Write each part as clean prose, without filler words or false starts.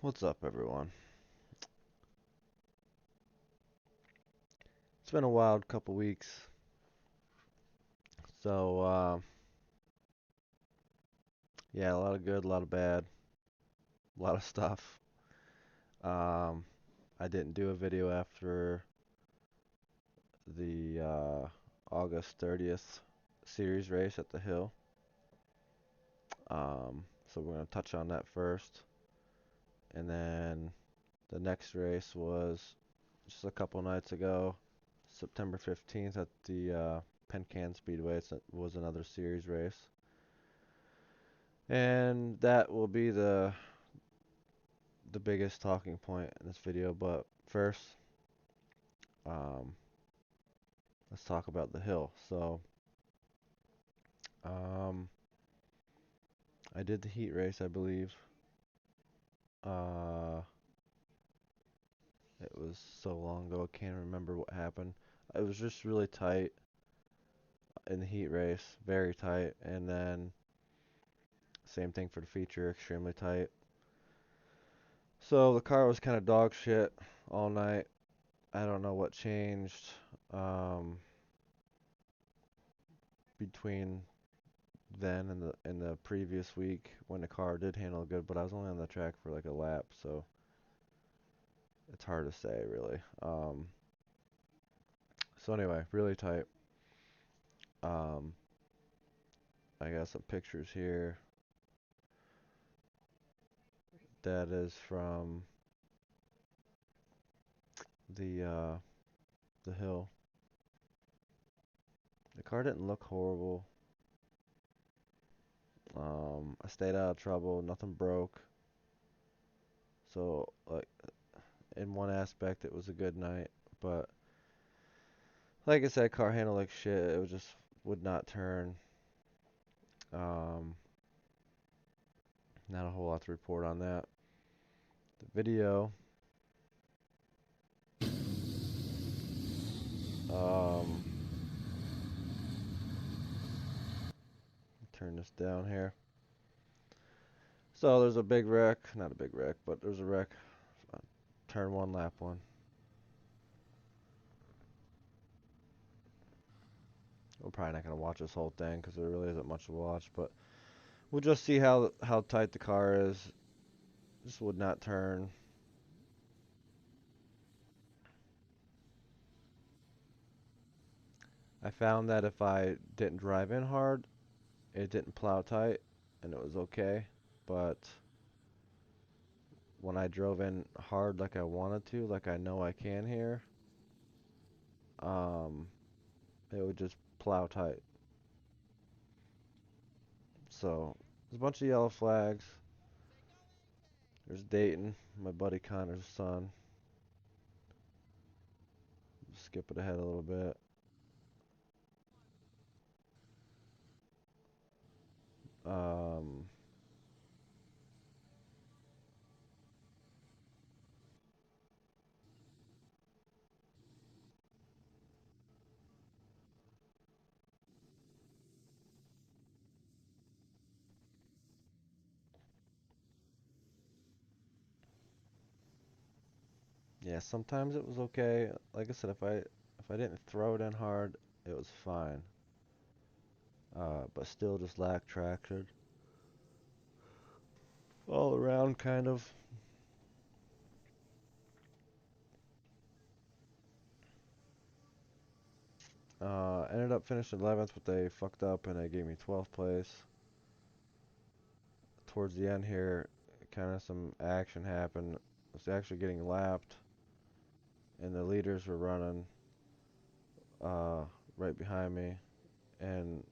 What's up, everyone? It's been a wild couple weeks. So, yeah, a lot of good, a lot of bad, a lot of stuff. Um, I didn't do a video after the August 30th series race at the Hill. So we're going to touch on that first. And then the next race was just a couple nights ago, September 15th at the Pencan Speedway. It was another series race. And that will be the biggest talking point in this video, but first, um, let's talk about the hill. Um, I did the heat race, I believe. Uh, it was so long ago, I can't remember what happened. It was just really tight in the heat race, very tight, and then same thing for the feature, extremely tight. So the car was kind of dog shit all night. I don't know what changed um, between then and the previous week when the car did handle good, but I was only on the track for like a lap, so it's hard to say really. So anyway, really tight. Um, I got some pictures here. That is from the hill. The car didn't look horrible. I stayed out of trouble. Nothing broke. So like in one aspect, it was a good night, but like I said, car handled like shit. It was just would not turn. Um, Not a whole lot to report on that. The video, um, turn this down here. So there's a big wreck, not a big wreck, but there's a wreck. Turn one, lap one. We're probably not gonna watch this whole thing because there really isn't much to watch, but we'll just see how tight the car is. This would not turn. I found that if I didn't drive in hard, it didn't plow tight, and it was okay. But when I drove in hard like I wanted to, like I know I can here, um, it would just plow tight. So there's a bunch of yellow flags. There's Dayton, my buddy Connor's son. Skip it ahead a little bit. Um, yeah, sometimes it was okay. Like I said, if I didn't throw it in hard, it was fine. But still just lacked traction all around, kind of. Ended up finishing 11th, but they fucked up and they gave me 12th place. Towards the end here, kind of some action happened. I was actually getting lapped, and the leaders were running uh, right behind me, and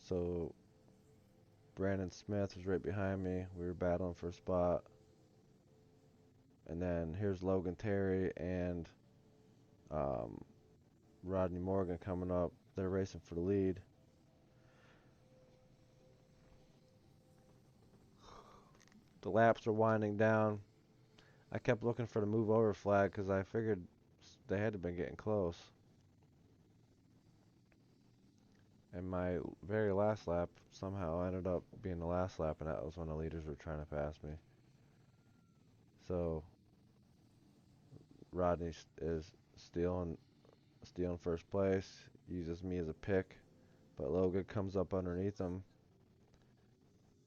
so Brandon Smith was right behind me. We were battling for a spot, and then here's Logan Terry and um, Rodney Morgan coming up. They're racing for the lead. The laps are winding down. I kept looking for the move over flag because I figured they had to been getting close. And my very last lap somehow ended up being the last lap, and that was when the leaders were trying to pass me. So Rodney is stealing first place, uses me as a pick, but Logan comes up underneath him.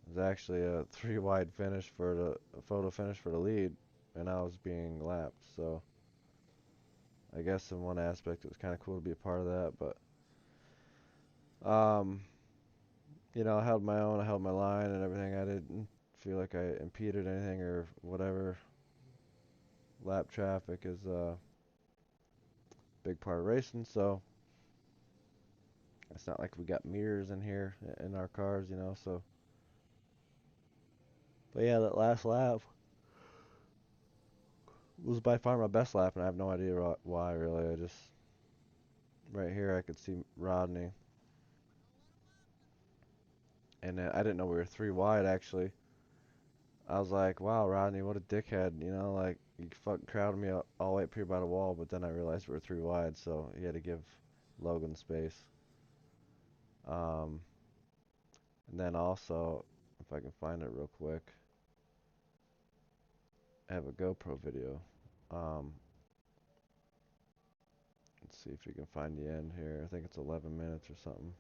It was actually a three wide finish for the photo finish for the lead, and I was being lapped. So I guess in one aspect it was kind of cool to be a part of that, but um, I held my own, I held my line and everything. I didn't feel like I impeded anything or whatever. Lap traffic is a big part of racing, so it's not like we got mirrors in here in our cars. So, but yeah, that last lap was by far my best lap, and I have no idea why really. I just right here I could see Rodney, and I didn't know we were three wide actually. I was like, wow, Rodney, what a dickhead, like you fucking crowded me all the way up here by the wall, but then I realized we were three wide, so he had to give Logan space. Um, and then also, if I can find it real quick, I have a GoPro video. Um, let's see if you can find the end here. I think it's 11 minutes or something.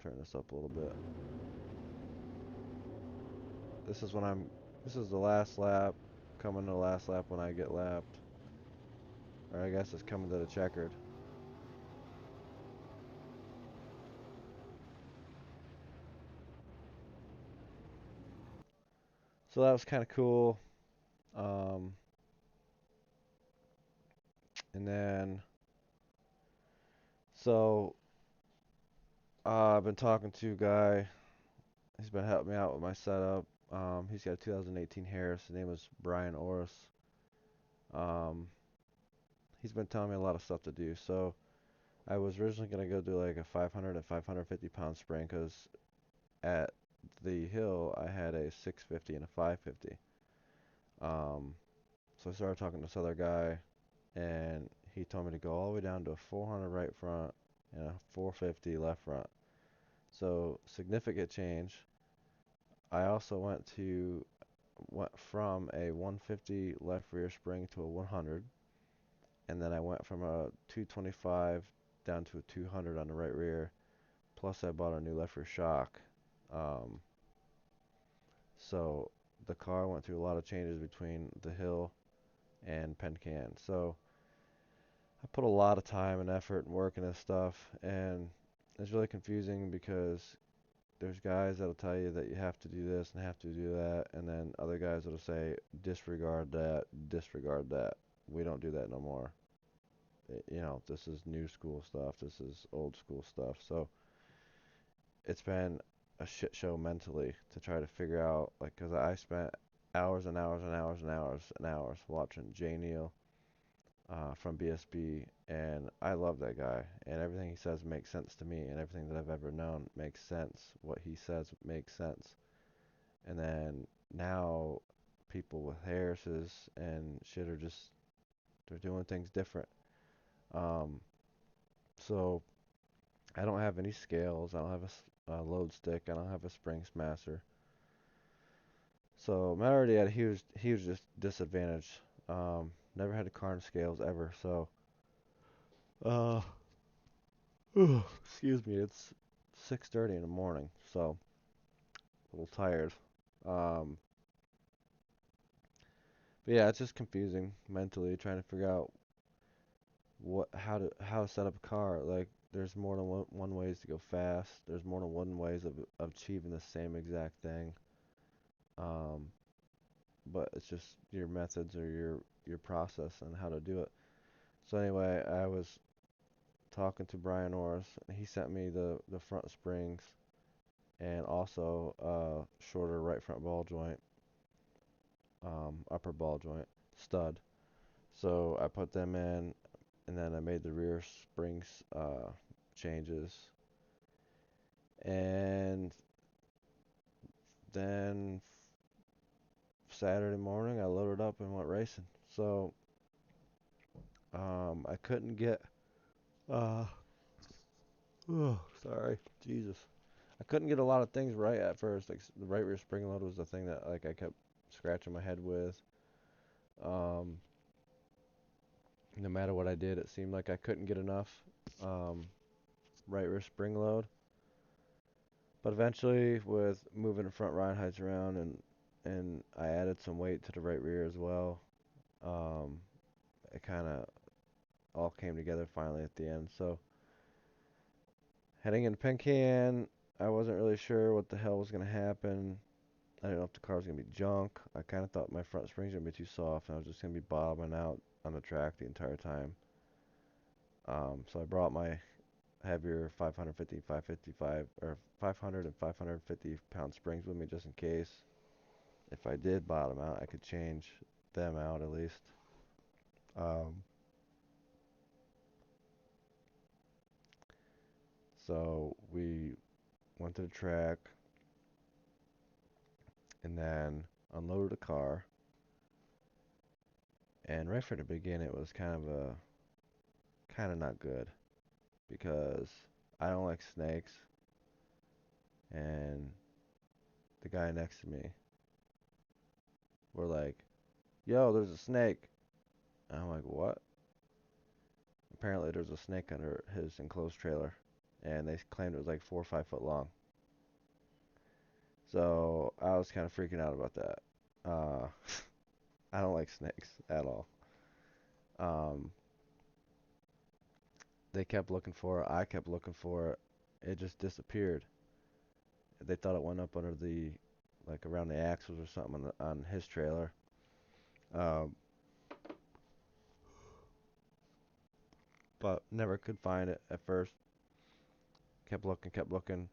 Turn this up a little bit. This is when this is the last lap, coming to the last lap when I get lapped. Or I guess it's coming to the checkered. So that was kind of cool. Um, and then, so I've been talking to a guy. He's been helping me out with my setup. He's got a 2018 Harris. His name is Brian Orris. Um, he's been telling me a lot of stuff to do. So I was originally going to go do like a 500 and 550 pound spring because at the hill I had a 650 and a 550. Um, so I started talking to this other guy, and he told me to go all the way down to a 400 right front and a 450 left front. So significant change. I also went from a 150 left rear spring to a 100, and then I went from a 225 down to a 200 on the right rear. Plus, I bought a new left rear shock. Um, so the car went through a lot of changes between the hill and Pencan. So I put a lot of time and effort and work in this stuff, and it's really confusing because there's guys that'll tell you that you have to do this and have to do that, and then other guys that'll say disregard that, disregard that. We don't do that no more. This is new school stuff. This is old school stuff. So it's been a shit show mentally to try to figure out, like, because I spent hours and hours and hours and hours and hours watching Jay Neal from BSB, and I love that guy, and everything he says makes sense to me, and everything that I've ever known makes sense. What he says makes sense. And then now people with Harris's and shit are just, they're doing things different. Um, so I don't have any scales. I don't have a load stick. I don't have a spring smasher. So I'm already at a huge disadvantage. Never had to carn scales ever. So, uh, excuse me. It's 6:30 in the morning, so a little tired. Um, but yeah, it's just confusing mentally trying to figure out how to set up a car. Like there's more than one ways to go fast. There's more than one ways of achieving the same exact thing. Um, but it's just your methods or your process and how to do it. So anyway, I was talking to Brian Orris, and he sent me the front springs and also shorter right front ball joint, upper ball joint stud. So I put them in, and then I made the rear springs changes, and then Saturday morning I loaded up and went racing. So I couldn't get oh, sorry, Jesus. I couldn't get a lot of things right at first. Like the right rear spring load was the thing that like I kept scratching my head with. Um, no matter what I did, it seemed like I couldn't get enough um, right rear spring load. But eventually, with moving the front ride heights around and I added some weight to the right rear as well, um, it kind of all came together finally at the end. So heading into Pencan, I wasn't really sure what the hell was gonna happen. I didn't know if the car was gonna be junk. I kind of thought my front springs were gonna be too soft, and I was just gonna be bobbing out on the track the entire time. So I brought my heavier 550, 555, or 500 and 550 pound springs with me just in case. If I did bottom out, I could change them out at least. Um, so we went to the track and then unloaded the car. And right from the beginning, it was kind of not good because I don't like snakes, and the guy next to me were like, "Yo, there's a snake." And I'm like, "What?" Apparently, there's a snake under his enclosed trailer, and they claimed it was like 4 or 5 foot long. So I was kind of freaking out about that. Uh, I don't like snakes at all. Um, they kept looking for it. I kept looking for it. It just disappeared. They thought it went up under the, like around the axles or something on his trailer. Um, but never could find it at first. Kept looking,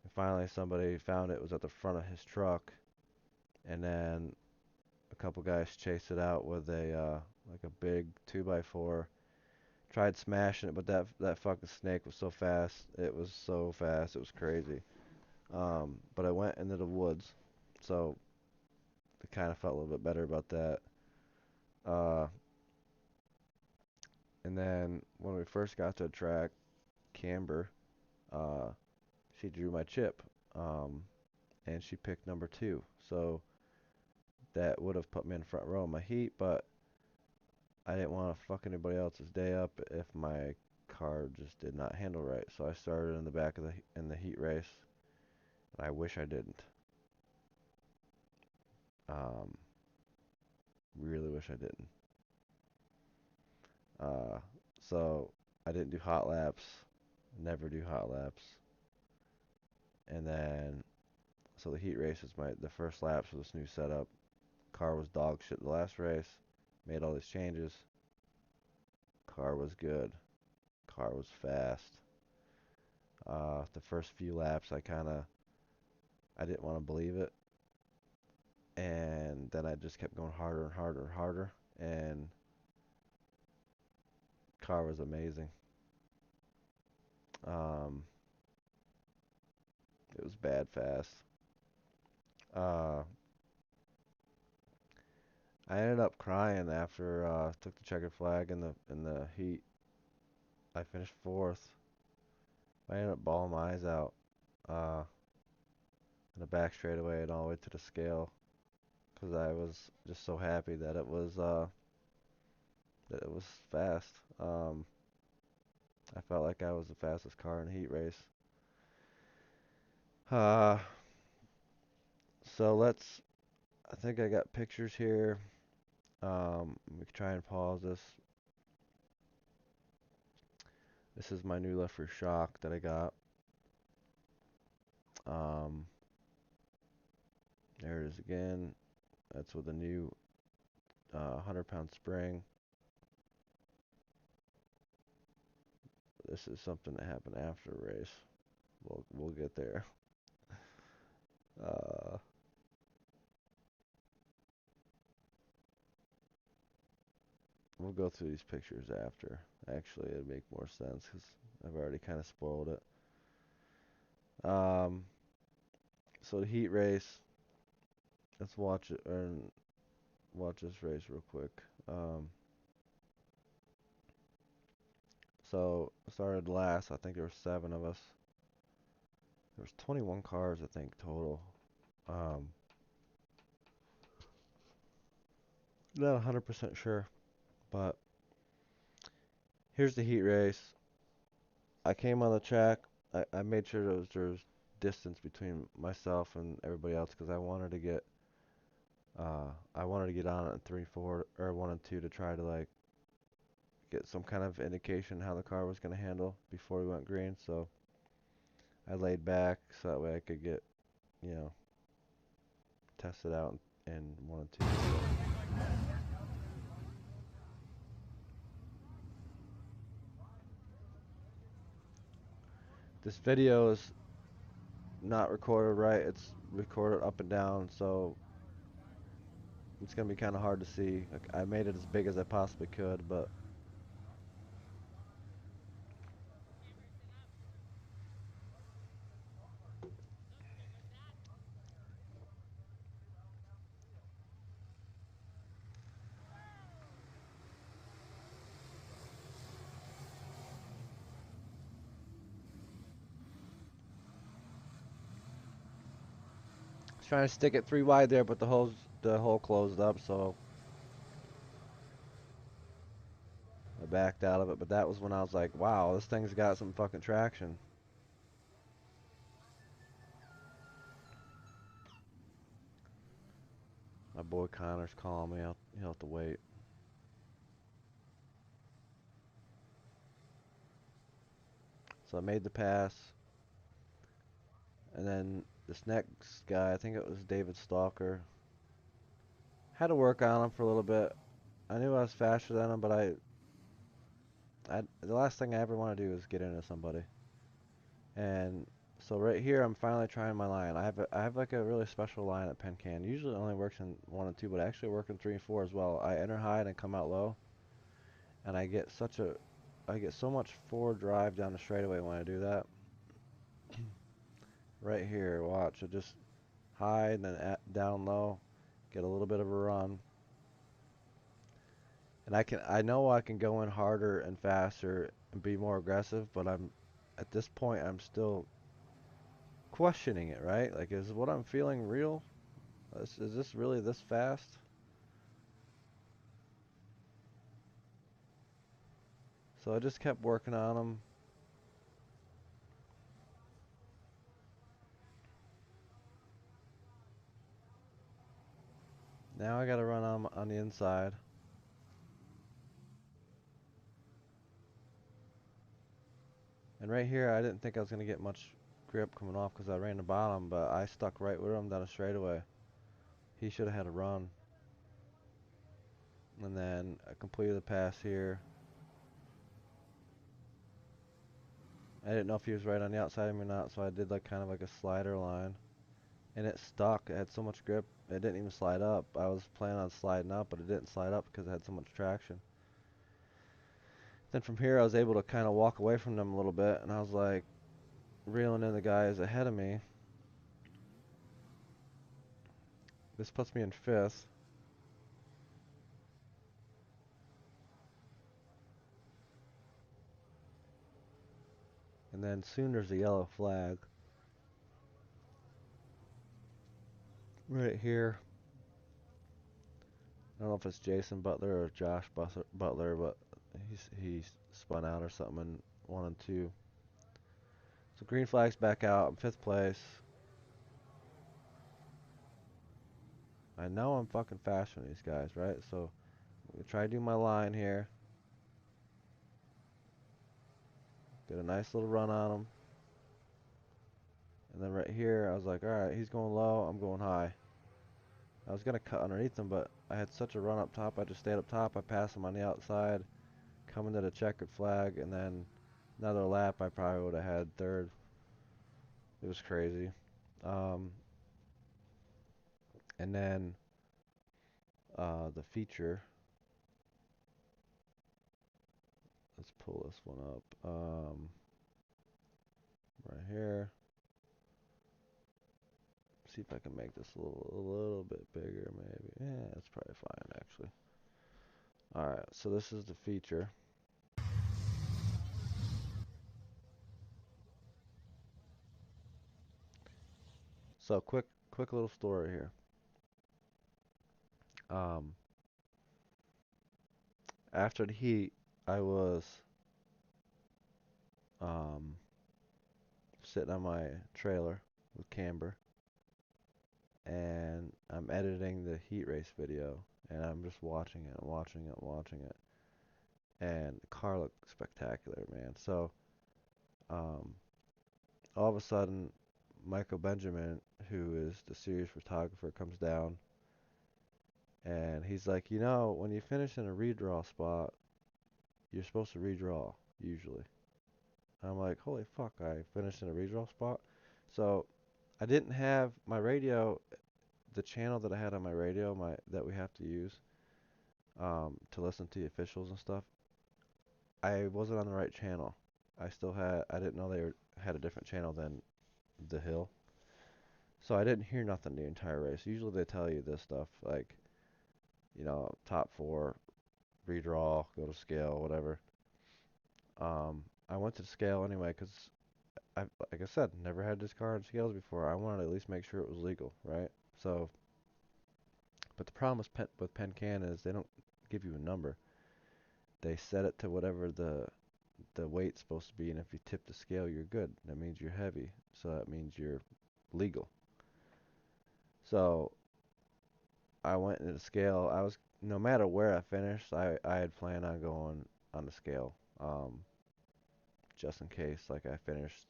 and finally somebody found it. It was at the front of his truck, and then a couple guys chased it out with a like a big 2x4. Tried smashing it, but that fucking snake was so fast. It was so fast. It was crazy. But I went into the woods, so I kind of felt a little bit better about that. Uh, and then when we first got to the track, Camber, uh, she drew my chip, um, and she picked number two. So that would have put me in front row in my heat, but I didn't want to fuck anybody else's day up if my car just did not handle right. So I started in the back of the in the heat race, and I wish I didn't. Um, really wish I didn't. Uh, so I didn't do hot laps. Never do hot laps. And then so the heat race was the first laps for this new setup. Car was dog shit the last race. Made all these changes. Car was good. Car was fast. The first few laps, I didn't want to believe it, and then I just kept going harder and harder and harder, and car was amazing. Um, it was bad fast. Uh, I ended up crying after took the checkered flag in the heat. I finished fourth. I ended up bawling my eyes out uh, in the back straightaway and all the way to the scale because I was just so happy that it was fast. I felt like I was the fastest car in the heat race. Uh, so I think I got pictures here. We can try and pause this. This is my new left rear shock that I got. Um, there it is again. That's with a new 100-pound spring. This is something that happened after a race. We'll get there. Uh, we'll go through these pictures after. Actually, it'd make more sense because I've already kind of spoiled it. Um, so the heat race. Let's watch it and watch this race real quick. So started last. I think there were seven of us. There was 21 cars, I think, total. Um, Not 100% sure, but here's the heat race. I came on the track. I made sure there was distance between myself and everybody else because I wanted to get on it in 3-4 or 1 and 2 to try to like get some kind of indication how the car was going to handle before we went green. So I laid back so that way I could get, you know, test it out in 1 and 2. This video is not recorded right. It's recorded up and down, so it's gonna be kind of hard to see. Like, I made it as big as I possibly could, but I was trying to stick it 3 wide there, but the hole closed up, so I backed out of it. But that was when I was like, wow, this thing's got some fucking traction. My boy Connor's calling me. He'll have to wait. So I made the pass, and then this next guy, I think it was David Stalker, had to work on him for a little bit. I knew I was faster than him, but the last thing I ever want to do is get into somebody. And so right here, I'm finally trying my line. I have like a really special line at Pencan. Usually it only works in 1 and 2, but I actually work in 3 and 4 as well. I enter high and come out low, and I get so much forward drive down the straightaway when I do that. Right here, watch. I just high and then down low, get a little bit of a run, and I know I can go in harder and faster and be more aggressive, but at this point I'm still questioning it, right? Like, is what I'm feeling real? Is this really this fast? So I just kept working on them. Now I gotta run on the inside. And right here, I didn't think I was gonna get much grip coming off because I ran the bottom, but I stuck right with him down a straightaway. He should have had a run. And then I completed the pass here. I didn't know if he was right on the outside of me or not, so I did like kind of like a slider line. And it stuck. It had so much grip, it didn't even slide up. I was planning on sliding up, but it didn't slide up because it had so much traction. Then from here, I was able to kind of walk away from them a little bit, and I was like reeling in the guys ahead of me. This puts me in 5th. And then soon there's a yellow flag right here. I don't know if it's Jason Butler or Josh Butler, but he's spun out or something in 1 and 2. So green flag's back out. I'm 5th place. I know I'm fucking faster than these guys, right? So I'm gonna try to do my line here. Get a nice little run on him. And then right here, I was like, all right, he's going low. I'm going high. I was gonna cut underneath him, but I had such a run up top. I just stayed up top. I passed him on the outside, coming to the checkered flag, and then another lap. I probably would have had 3rd. It was crazy. Um, and then the feature. Let's pull this one up. Right here. See if I can make this a little bit bigger, maybe. Yeah, that's probably fine, actually. All right, so this is the feature. So quick little story here. Um, After the heat, I was um sitting on my trailer with Camber, and I'm editing the heat race video, and I'm just watching it, watching it, and the car looked spectacular, man. So, um, all of a sudden, Michael Benjamin, who is the series photographer, comes down, and he's like, when you finish in a redraw spot, you're supposed to redraw usually. I'm like, holy fuck, I finished in a redraw spot. So I didn't have my radio, the channel that I had on my radio, my that we have to use to listen to the officials and stuff. I wasn't on the right channel. I didn't know had a different channel than the hill. So I didn't hear nothing the entire race. Usually they tell you this stuff, like, top four, redraw, go to scale, whatever. I went to scale anyway because like I said, never had this car on scales before. I wanted to at least make sure it was legal, right? So, but the problem with Pencan is they don't give you a number. They set it to whatever the weight's supposed to be, and if you tip the scale, you're good. That means you're heavy, so that means you're legal. So I went into the scale. No matter where I finished, I had planned on going on the scale, just in case, like I finished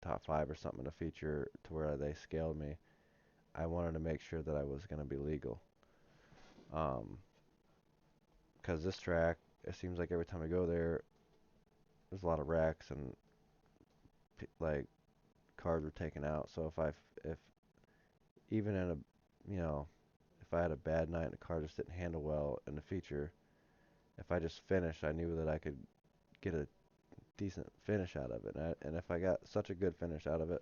top five or something in a feature to where they scaled me. I wanted to make sure that I was going to be legal. Um, because this track, it seems like every time I go there, there's a lot of wrecks and like cars were taken out. So if even in a, you know, if I had a bad night and the car just didn't handle well in the feature, if I just finished, I knew that I could get a decent finish out of it. And if I got such a good finish out of it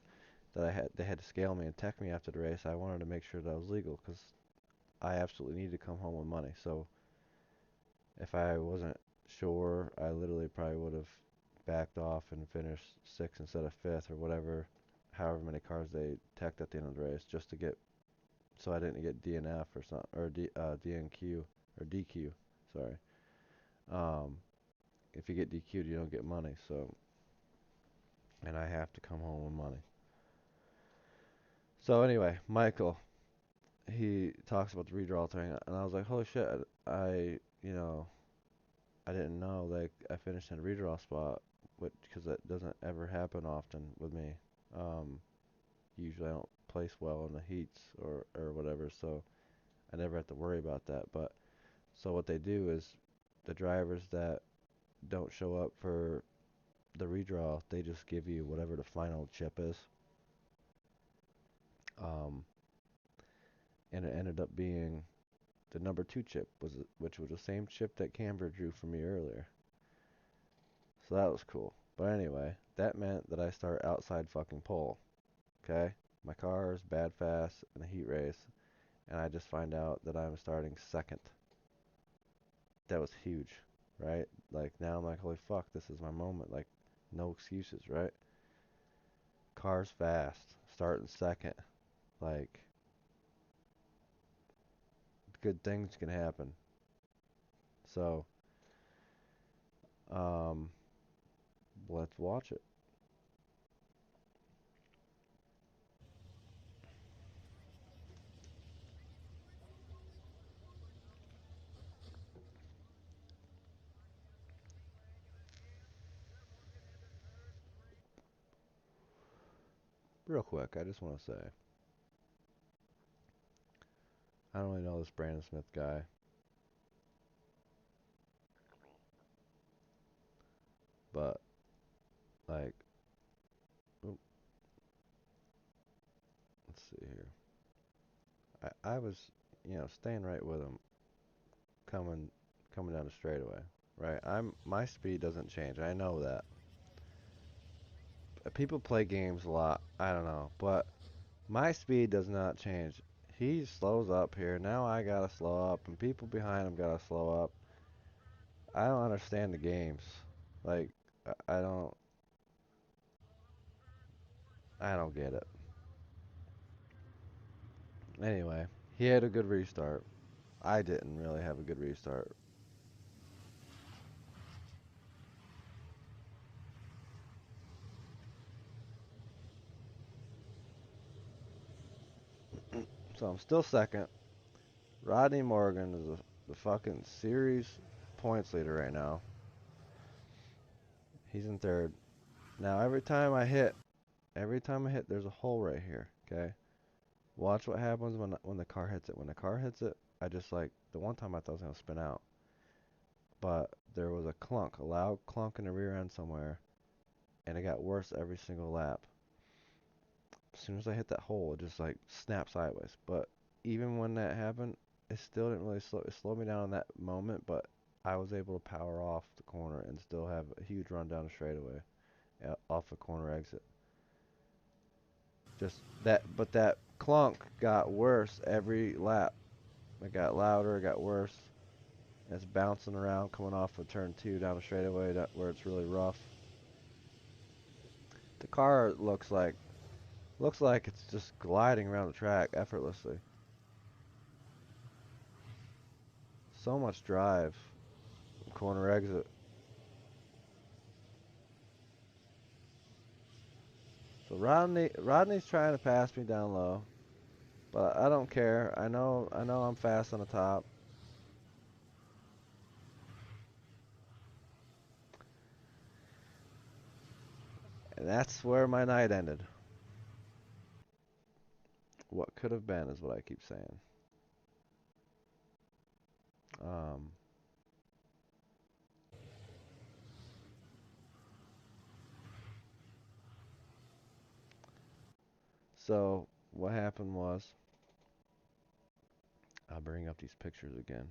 that they had to scale me and tech me after the race, I wanted to make sure that I was legal because I absolutely needed to come home with money. So if I wasn't sure, I literally probably would have backed off and finished sixth instead of fifth or whatever, however many cars they teched at the end of the race, just to get so I didn't get DNF or something or DNQ or DQ. Sorry. Um, if you get DQ'd, you don't get money. So, and I have to come home with money. So anyway, Michael, he talks about the redraw thing, and I was like, holy shit, you know, I didn't know, like, I finished in a redraw spot, which, because that doesn't ever happen often with me. Um, Usually I don't place well in the heats or whatever, so I never have to worry about that. But, so what they do is the drivers that don't show up for the redraw, they just give you whatever the final chip is. Um, and it ended up being the number two chip, which was the same chip that Camber drew for me earlier. So that was cool. But anyway, that meant that I start outside fucking pole. Okay? My car is bad fast in the heat race, and I just find out that I'm starting second. That was huge, right? Like now I'm like, holy fuck, this is my moment. Like, no excuses, right? Car's fast, starting second. Like, good things can happen. So, um, let's watch it real quick. I just want to say, I don't really know this Brandon Smith guy, but like, oop, let's see here. I was, staying right with him, coming coming down the straightaway. Right, my speed doesn't change. I know that. People play games a lot. I don't know, but my speed does not change. He slows up here. Now I gotta slow up, and people behind him gotta slow up. I don't understand the games. Like, I don't. I don't get it. Anyway, he had a good restart. I didn't really have a good restart. So I'm still second. Rodney Morgan is the fucking series points leader right now. He's in third. Now every time I hit, there's a hole right here. Okay. Watch what happens when the car hits it. When the car hits it, I just like the one time I thought I was gonna spin out, but there was a clunk, a loud clunk in the rear end somewhere, and it got worse every single lap. As soon as I hit that hole, it just like snapped sideways. But even when that happened, it still didn't really slow. It slowed me down in that moment, but I was able to power off the corner and still have a huge run down the straightaway off the corner exit. Just that, but that clunk got worse every lap. It got louder, it got worse. And it's bouncing around coming off of turn two down the straightaway where it's really rough. The car looks like it's just gliding around the track effortlessly. So much drive. Corner exit. So Rodney's trying to pass me down low, but I don't care. I know I'm fast on the top. And that's where my night ended. What could have been is what I keep saying. Um, so what happened was, I'll bring up these pictures again.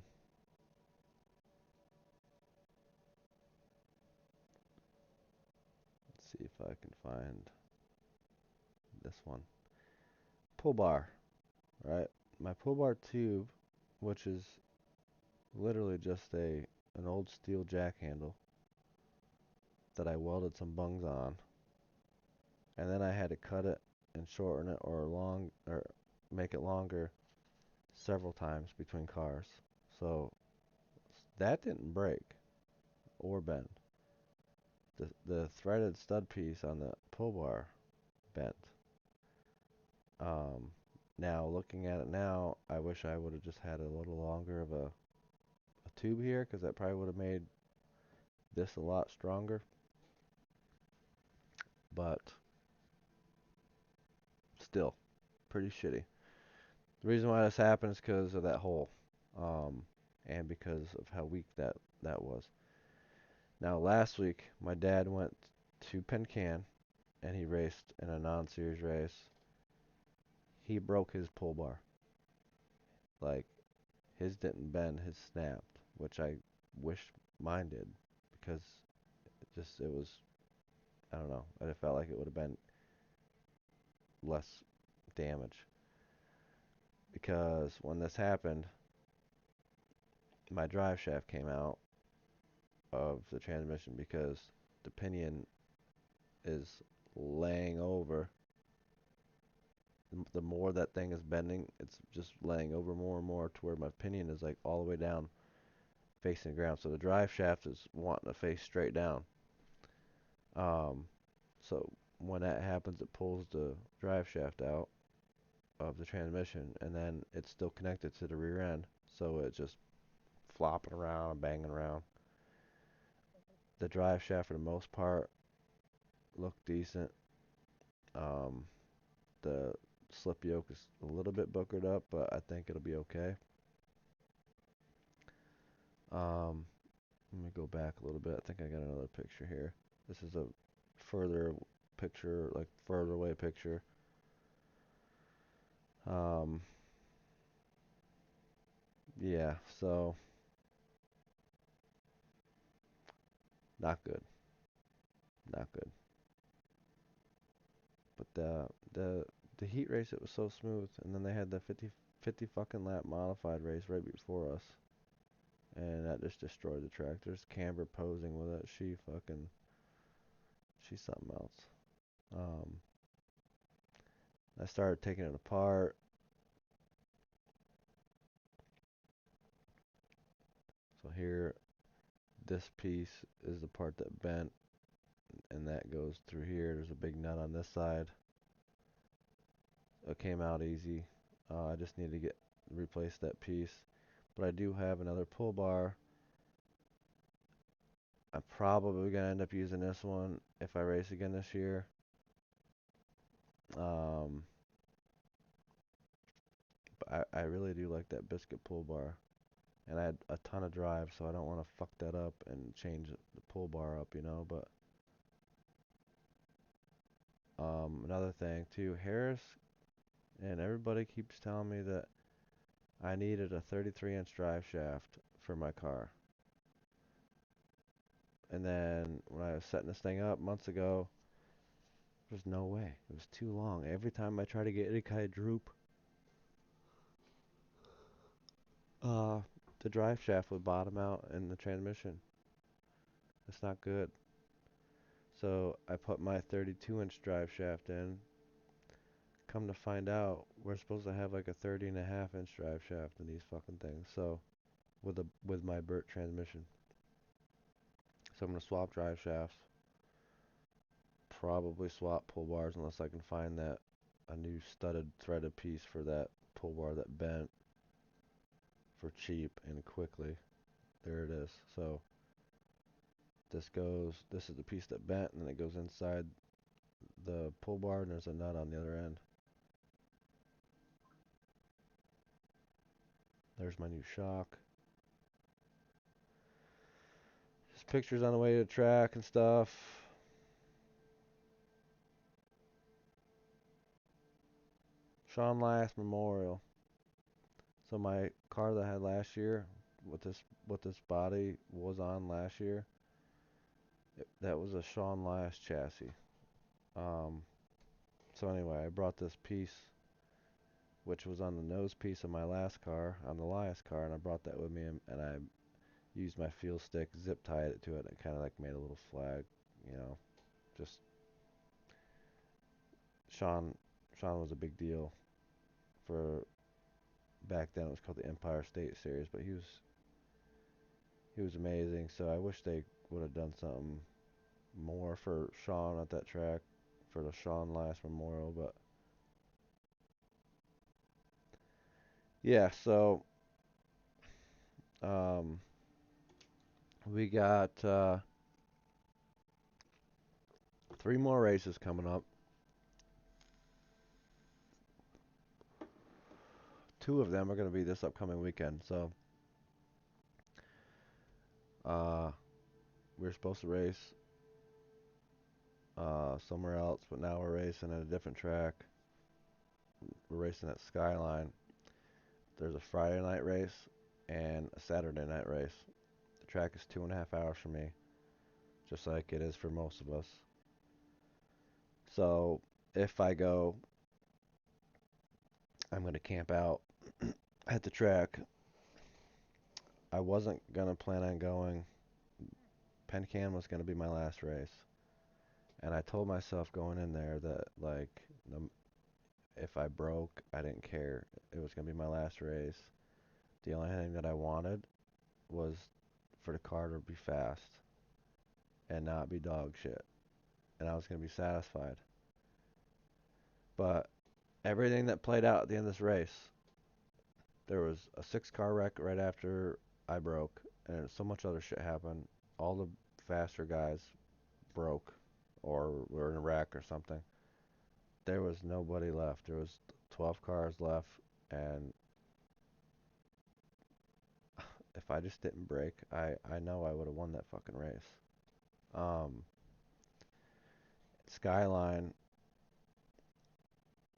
Let's see if I can find this one. Pull bar, right? My pull bar tube, which is literally just an old steel jack handle that I welded some bungs on, and then I had to cut it and shorten it or make it longer several times between cars. So that didn't break or bend. The threaded stud piece on the pull bar bent. Um, Now looking at it now, I wish I would have just had a little longer of a tube here because that probably would have made this a lot stronger. But still, pretty shitty. The reason why this happened is because of that hole, um, and because of how weak that was. Now last week, my dad went to Pencan and he raced in a non-series race. He broke his pull bar. Like his didn't bend, his snapped, which I wish mine did because it was, I don't know. I felt like it would have been less damage because when this happened, my drive shaft came out of the transmission because the pinion is laying over. The more that thing is bending, it's just laying over more and more to where my pinion is like all the way down facing the ground. So the drive shaft is wanting to face straight down. Um, so when that happens, it pulls the drive shaft out of the transmission, and then it's still connected to the rear end, so it's just flopping around and banging around. The drive shaft, for the most part, looked decent. Um, the slip yoke is a little bit bookered up, but I think it'll be okay. Um, Let me go back a little bit. I think I got another picture here. This is a further picture, like further away picture. Um, yeah, so not good, not good. But the heat race, it was so smooth, and then they had the 50 fucking lap modified race right before us, and that just destroyed the track. There's Camber posing with it. She's something else. Um, I started taking it apart, here, this piece is the part that bent, and that goes through here. There's a big nut on this side. It came out easy. I just need to replace that piece. But I do have another pull bar. I'm probably gonna end up using this one if I race again this year. Um, but I really do like that biscuit pull bar. And I had a ton of drive, so I don't want to fuck that up and change the pull bar up, you know. But another thing too, Harris and everybody keeps telling me that I needed a 33-inch drive shaft for my car. And then when I was setting this thing up months ago, there's no way. It was too long. Every time I try to get any kind of droop, uh, the drive shaft would bottom out in the transmission. It's not good. So I put my 32-inch drive shaft in. Come to find out, we're supposed to have like a 30.5-inch drive shaft in these fucking things. So with my Burt transmission. So I'm gonna swap drive shafts. Probably swap pull bars unless I can find that a new studded threaded piece for that pull bar that bent for cheap and quickly. There it is. So this is the piece that bent, and then it goes inside the pull bar, and there's a nut on the other end. There's my new shock. Just pictures on the way to the track and stuff. Sean Last Memorial. So my car that I had last year, what this body was on last year, that was a Sean Last chassis. Um, so anyway, I brought this piece, which was on the nose piece of my last car, on the last car, and I brought that with me, and I used my fuel stick, zip tied it to it, and it kind of like made a little flag, you know. Just Sean, Sean was a big deal for back then. It was called the Empire State Series, but he was amazing. So I wish they would have done something more for Sean at that track for the Sean Last Memorial, but yeah. So um, we got 3 more races coming up. 2 of them are going to be this upcoming weekend. So uh, we're supposed to race somewhere else, but now we're racing at a different track. We're racing at Skyline. There's a Friday night race and a Saturday night race. The track is 2.5 hours from me, just like it is for most of us. So if I go, I'm going to camp out at the track. I wasn't going to plan on going. Penn was going to be my last race. And I told myself going in there that, like, if I broke, I didn't care. It was going to be my last race. The only thing that I wanted was for the car to be fast and not be dog shit. And I was going to be satisfied. But everything that played out at the end of this race, there was a 6-car wreck right after I broke, and so much other shit happened. All the faster guys broke or were in a wreck or something. There was nobody left. There was 12 cars left, and if I just didn't break, I know I would have won that fucking race. Um, Skyline,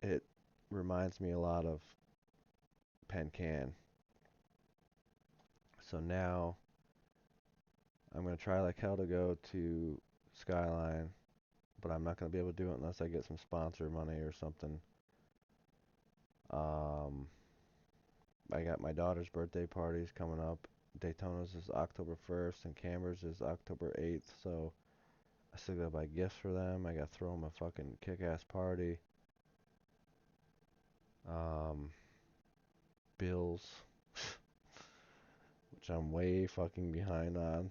it reminds me a lot of Penn. So now I'm gonna try like hell to go to Skyline, but I'm not gonna be able to do it unless I get some sponsor money or something. Um, I got my daughter's birthday parties coming up. Daytona's is October 1st and Camber's is October 8th, so I still gotta buy gifts for them. I gotta throw them a fucking kick-ass party. Bills, which which I'm way fucking behind on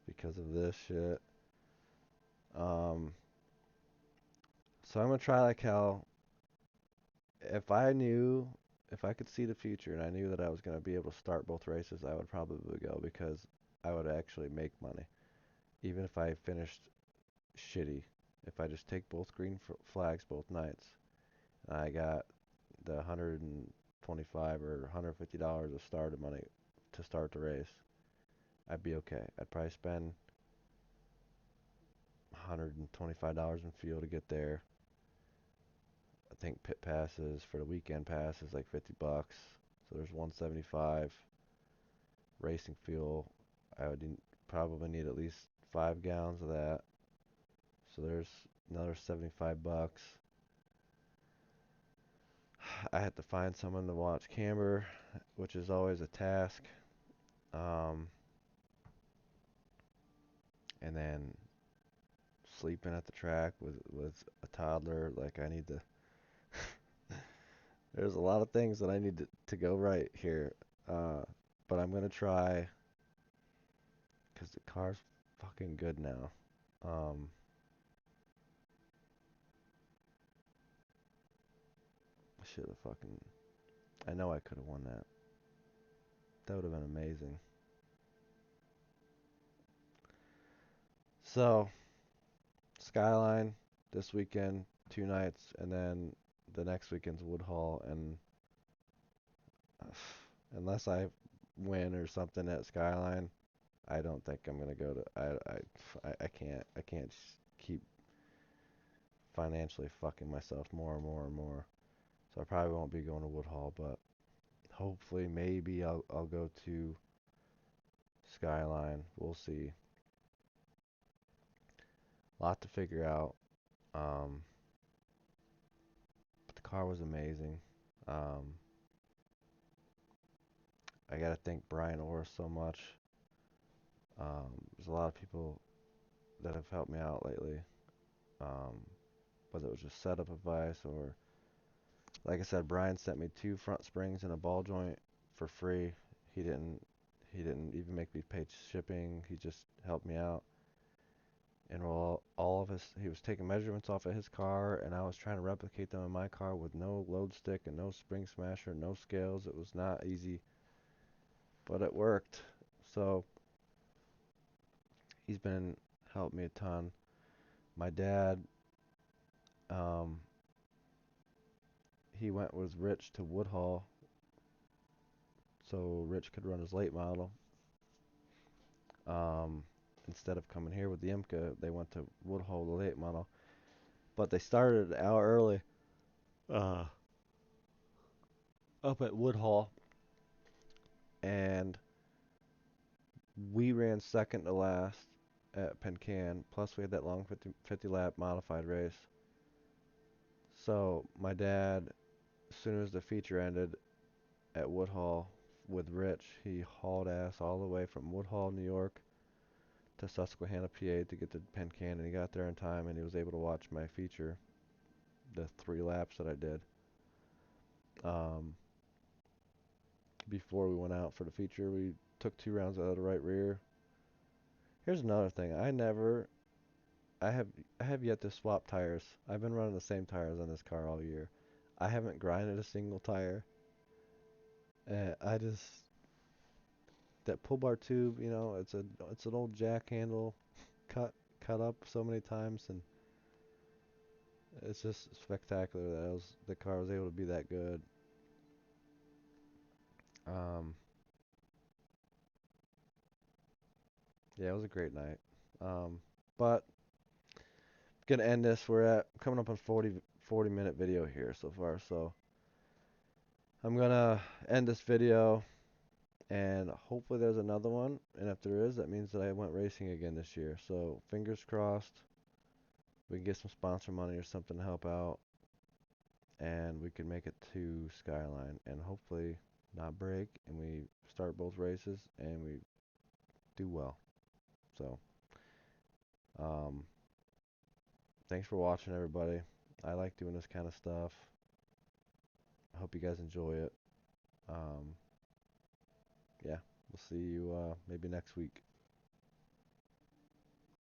because of this shit. Um, so I'm gonna try like how if I knew, if I could see the future and I knew that I was gonna be able to start both races, I would probably go because I would actually make money, even if I finished shitty. If I just take both green flags both nights, and I got the 125 or $150 of starter money to start the race, I'd be okay. I'd probably spend $125 in fuel to get there. I think pit passes for the weekend pass is like $50. So there's 175. Racing fuel, I would probably need at least 5 gallons of that. So there's another $75. I had to find someone to watch camber, which is always a task. Um, and then sleeping at the track with a toddler, like I need to. There's a lot of things that I need to go right here, uh, but I'm gonna try because the car's fucking good now. Um, I should have fucking. I know I could have won that. That would have been amazing. So Skyline this weekend, 2 nights, and then the next weekend's Woodhall, and unless I win or something at Skyline, I don't think I'm gonna go to. I can't keep financially fucking myself more and more and more. So I probably won't be going to Woodhall, but hopefully maybe I'll go to Skyline. We'll see. Lot to figure out. Um, but the car was amazing. Um, I gotta thank Brian Orr so much. There's a lot of people that have helped me out lately. Um, whether it was just setup advice or, like I said, Brian sent me 2 front springs and a ball joint for free. He didn't he didn't even make me pay shipping. He just helped me out. And all of his, he was taking measurements off of his car, and I was trying to replicate them in my car with no load stick and no spring smasher, no scales. It was not easy, but it worked. So he's been helped me a ton. My dad, um, he went with Rich to Woodhall so Rich could run his late model. Um, Instead of coming here with the IMCA, they went to Woodhull, the late model. But they started an hour early uh, up at Woodhull, and we ran second to last at Pencan. Plus, we had that long 50 lap modified race. So my dad, as soon as the feature ended at Woodhull with Rich, he hauled ass all the way from Woodhull, New York, to Susquehanna, PA to get to Pencan, and he got there in time, and he was able to watch my feature, the 3 laps that I did um, before we went out for the feature. We took 2 rounds out of the right rear. Here's another thing. I have I have yet to swap tires. I've been running the same tires on this car all year. I haven't grinded a single tire. I just that pull bar tube, it's an old jack handle cut cut up so many times, and it's just spectacular that the car was able to be that good. Um, yeah, it was a great night. But gonna end this. We're at coming up on 40 minute video here so far. So I'm gonna end this video, and hopefully there's another one. And if there is, that means that I went racing again this year. So fingers crossed, we can get some sponsor money or something to help out, and we can make it to Skyline, and hopefully not break, and we start both races and we do well. So, um, thanks for watching, everybody. I like doing this kind of stuff. I hope you guys enjoy it. Um, yeah, we'll see you maybe next week.